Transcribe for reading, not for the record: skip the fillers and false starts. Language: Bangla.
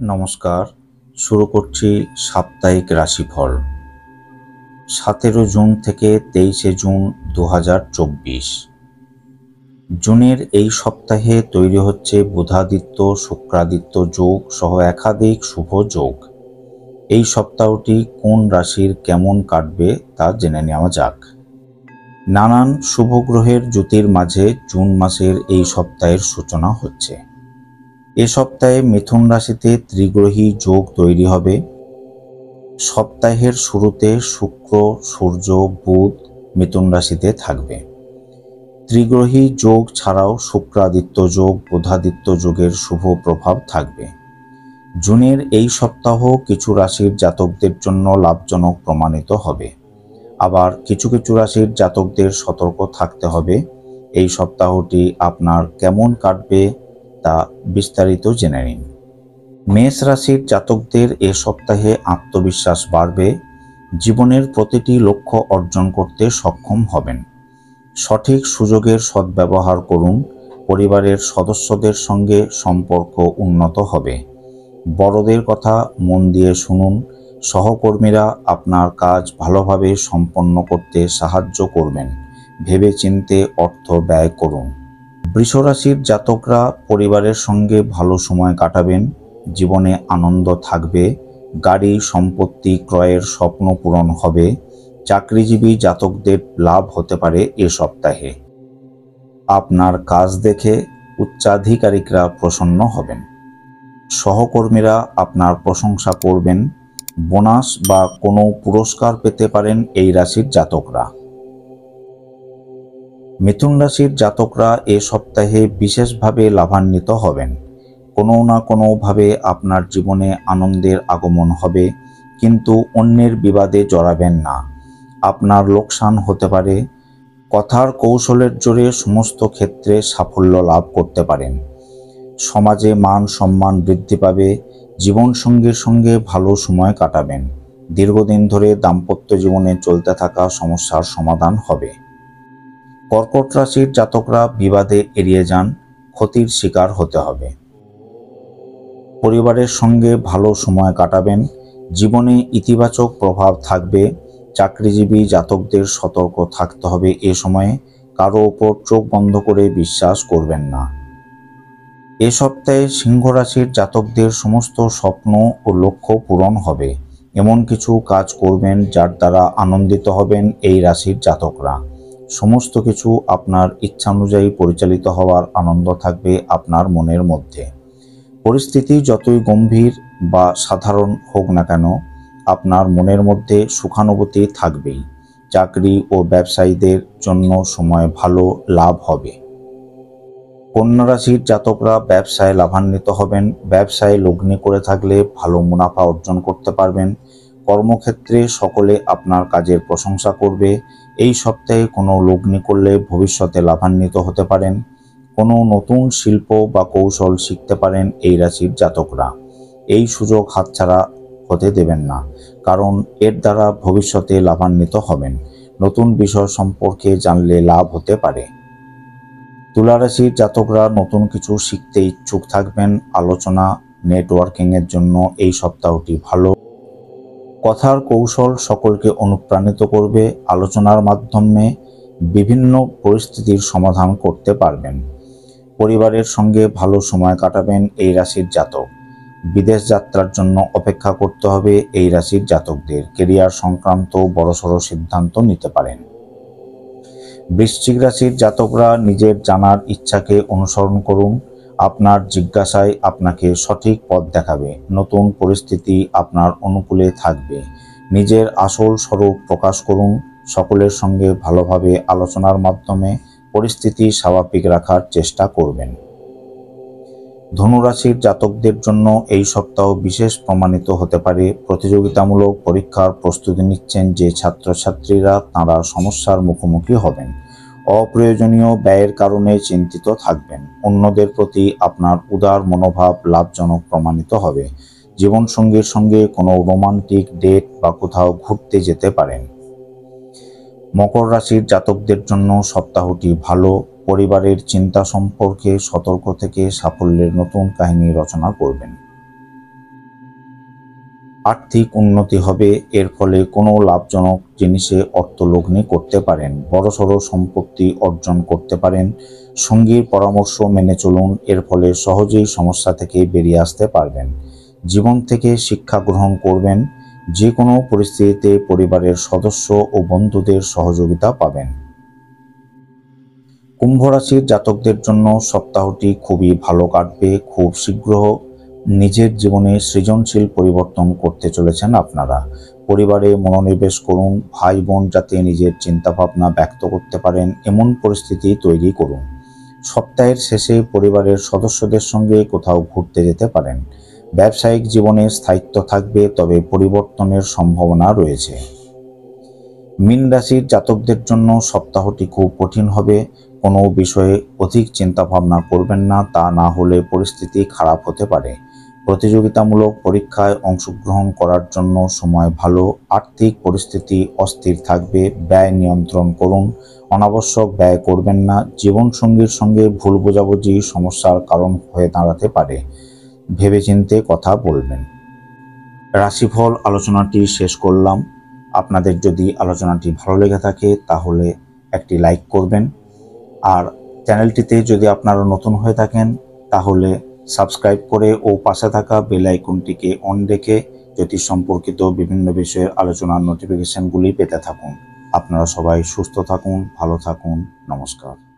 নমস্কার। শুরু করছি সাপ্তাহিক রাশিফল 17 জুন থেকে 23 জুন 2024। জুনের এই সপ্তাহে তৈরি হচ্ছে বুধাদিত্য শুক্রাদিত্য যোগ সহ একাধিক শুভ যোগ। এই সপ্তাহটি কোন রাশির কেমন কাটবে তা জেনে নেওয়া যাক। নানান শুভ গ্রহের জ্যোতির মাঝে জুন মাসের এই সপ্তাহের সূচনা হচ্ছে। এ সপ্তাহে মিথুন রাশিতে ত্রিগ্রহী যোগ তৈরি হবে। সপ্তাহের শুরুতে শুক্র, সূর্য, বুধ মিথুন রাশিতে থাকবে। ত্রিগ্রহী যোগ ছাড়াও শুক্রাদিত্য যোগ, বুধাদিত্য যোগের শুভ প্রভাব থাকবে। জুনের এই সপ্তাহ কিছু রাশির জাতকদের জন্য লাভজনক প্রমাণিত হবে। আবার কিছু কিছু রাশির জাতকদের সতর্ক থাকতে হবে। এই সপ্তাহটি আপনার কেমন কাটবে তা বিস্তারিত জেনে নিন। মেষ রাশির জাতকদের এ সপ্তাহে আত্মবিশ্বাস বাড়বে। জীবনের প্রতিটি লক্ষ্য অর্জন করতে সক্ষম হবেন। সঠিক সুযোগের সদ্ব্যবহার করুন। পরিবারের সদস্যদের সঙ্গে সম্পর্ক উন্নত হবে। বড়দের কথা মন দিয়ে শুনুন। সহকর্মীরা আপনার কাজ ভালোভাবে সম্পন্ন করতে সাহায্য করবেন। ভেবেচিন্তে অর্থ ব্যয় করুন। বৃষ রাশির জাতকরা পরিবারের সঙ্গে ভালো সময় কাটাবেন। জীবনে আনন্দ থাকবে। গাড়ি সম্পত্তি ক্রয়ের স্বপ্ন পূরণ হবে। চাকরিজীবী জাতকদের লাভ হতে পারে এ সপ্তাহে। আপনার কাজ দেখে উচ্চাধিকারিকরা প্রসন্ন হবেন। সহকর্মীরা আপনার প্রশংসা করবেন। বোনাস বা কোনো পুরস্কার পেতে পারেন এই রাশির জাতকরা। মিথুন রাশির জাতকরা এ সপ্তাহে বিশেষভাবে লাভান্বিত হবেন। কোনো না কোনোভাবে আপনার জীবনে আনন্দের আগমন হবে, কিন্তু অন্যের বিবাদে জড়াবেন না। আপনার লোকসান হতে পারে। কথার কৌশলের জোরে সমস্ত ক্ষেত্রে সাফল্য লাভ করতে পারেন। সমাজে মান সম্মান বৃদ্ধি পাবে। জীবনসঙ্গীর সঙ্গে ভালো সময় কাটাবেন। দীর্ঘদিন ধরে দাম্পত্য জীবনে চলতে থাকা সমস্যার সমাধান হবে। কর্কট রাশির জাতকরা বিবাদে এড়িয়ে যান। ক্ষতির শিকার হতে হবে। পরিবারের সঙ্গে ভালো সময় কাটাবেন। জীবনে ইতিবাচক প্রভাব থাকবে। চাকরিজীবী জাতকদের সতর্ক থাকতে হবে এ সময়ে। কারো ওপর চোখ বন্ধ করে বিশ্বাস করবেন না। এ সপ্তাহে সিংহ রাশির জাতকদের সমস্ত স্বপ্ন ও লক্ষ্য পূরণ হবে। এমন কিছু কাজ করবেন যার দ্বারা আনন্দিত হবেন এই রাশির জাতকরা। সমস্ত কিছু আপনার ইচ্ছানুযায়ী পরিচালিত হওয়ার আনন্দ থাকবে আপনার মনের মধ্যে। পরিস্থিতি যতই গম্ভীর বা সাধারণ হোক না কেন, আপনার মনের মধ্যে সুখানুভূতি থাকবেই। চাকরি ও ব্যবসায়ীদের জন্য সময় ভালো, লাভ হবে। কন্যা রাশির জাতকরা ব্যবসায় লাভান্বিত হবেন। ব্যবসায় লগ্নি করে থাকলে ভালো মুনাফা অর্জন করতে পারবেন। কর্মক্ষেত্রে সকলে আপনার কাজের প্রশংসা করবে। এই সপ্তাহে কোনো লগ্নি করলে ভবিষ্যতে লাভান্বিত হতে পারেন। কোনো নতুন শিল্প বা কৌশল শিখতে পারেন এই রাশির জাতকরা। এই সুযোগ হাতছাড়া হতে দেবেন না, কারণ এর দ্বারা ভবিষ্যতে লাভান্বিত হবেন। নতুন বিষয় সম্পর্কে জানলে লাভ হতে পারে। তুলা রাশির জাতকরা নতুন কিছু শিখতে ইচ্ছুক থাকবেন। আলোচনা নেটওয়ার্কিংয়ের জন্য এই সপ্তাহটি ভালো। কথার কৌশল সকলকে অনুপ্রাণিত করবে। আলোচনার মাধ্যমে বিভিন্ন পরিস্থিতির সমাধান করতে পারবেন। পরিবারের সঙ্গে ভালো সময় কাটাবেন এই রাশির জাতক। বিদেশ যাত্রার জন্য অপেক্ষা করতে হবে এই রাশির জাতকদের। কেরিয়ার সংক্রান্ত বড়সড় সিদ্ধান্ত নিতে পারেন। বৃশ্চিক রাশির জাতকরা নিজের জানার ইচ্ছাকে অনুসরণ করুন। আপনার জিজ্ঞাসায় আপনাকে সঠিক পথ দেখাবে। নতুন পরিস্থিতি আপনার অনুকূলে থাকবে। নিজের আসল স্বরূপ প্রকাশ করুন। সকলের সঙ্গে ভালোভাবে আলোচনার মাধ্যমে পরিস্থিতি স্বাভাবিক রাখার চেষ্টা করবেন। ধনুরাশির জাতকদের জন্য এই সপ্তাহ বিশেষ প্রমাণিত হতে পারে। প্রতিযোগিতামূলক পরীক্ষার প্রস্তুতি নিচ্ছেন যে ছাত্রছাত্রীরা, তাঁরা সমস্যার মুখোমুখি হবেন। অপ্রয়োজনীয় ব্যয়ের কারণে চিন্তিত থাকবেন। অন্যদের প্রতি আপনার উদার মনোভাব লাভজনক প্রমাণিত হবে। জীবনসঙ্গীর সঙ্গে কোনো রোমান্টিক ডেট বা কোথাও ঘুরতে যেতে পারেন। মকর রাশির জাতকদের জন্য সপ্তাহটি ভালো। পরিবারের চিন্তা সম্পর্কে সতর্ক থেকে সাফল্যের নতুন কাহিনী রচনা করবেন। আর্থিক উন্নতি হবে, এর ফলে কোনো লাভজনক জিনিসে অর্থলগ্নি করতে পারেন। বড়সড় সম্পত্তি অর্জন করতে পারেন। সঙ্গীর পরামর্শ মেনে চলুন, এর ফলে সহজেই সমস্যা থেকে বেরিয়ে আসতে পারবেন। জীবন থেকে শিক্ষা গ্রহণ করবেন। যে কোনো পরিস্থিতিতে পরিবারের সদস্য ও বন্ধুদের সহযোগিতা পাবেন। কুম্ভ রাশির জাতকদের জন্য সপ্তাহটি খুবই ভালো কাটবে। খুব শীঘ্র নিজের জীবনে সৃজনশীল পরিবর্তন করতে চলেছেন আপনারা। পরিবারে মনোনিবেশ করুন। ভাই বোন যাতে নিজের চিন্তাভাবনা ব্যক্ত করতে পারেন এমন পরিস্থিতি তৈরি করুন। সপ্তাহের শেষে পরিবারের সদস্যদের সঙ্গে কোথাও ঘুরতে যেতে পারেন। ব্যবসায়িক জীবনে স্থায়িত্ব থাকবে, তবে পরিবর্তনের সম্ভাবনা রয়েছে। মীন রাশির জাতকদের জন্য সপ্তাহটি খুব কঠিন হবে। কোনো বিষয়ে অধিক চিন্তা ভাবনা করবেন না, তা না হলে পরিস্থিতি খারাপ হতে পারে। প্রতিযোগিতামূলক পরীক্ষায় অংশগ্রহণ করার জন্য সময় ভালো। আর্থিক পরিস্থিতি অস্থির থাকবে। ব্যয় নিয়ন্ত্রণ করুন। অনাবশ্যক ব্যয় করবেন না। জীবনসঙ্গীর সঙ্গে ভুল বোঝাবুঝি সমস্যার কারণ হয়ে দাঁড়াতে পারে। ভেবেচিন্তে কথা বলবেন। রাশিফল আলোচনাটি শেষ করলাম। আপনাদের যদি আলোচনাটি ভালো লেগে থাকে তাহলে একটি লাইক করবেন, আর চ্যানেলটিতে যদি আপনারা নতুন হয়ে থাকেন তাহলে সাবস্ক্রাইব করে ও পাশে থাকা বেল আইকনটিকে অন রেখে জ্যোতিষ সম্পর্কিত বিভিন্ন বিষয়ের আলোচনার নোটিফিকেশনগুলি পেতে থাকুন। আপনারা সবাই সুস্থ থাকুন, ভালো থাকুন। নমস্কার।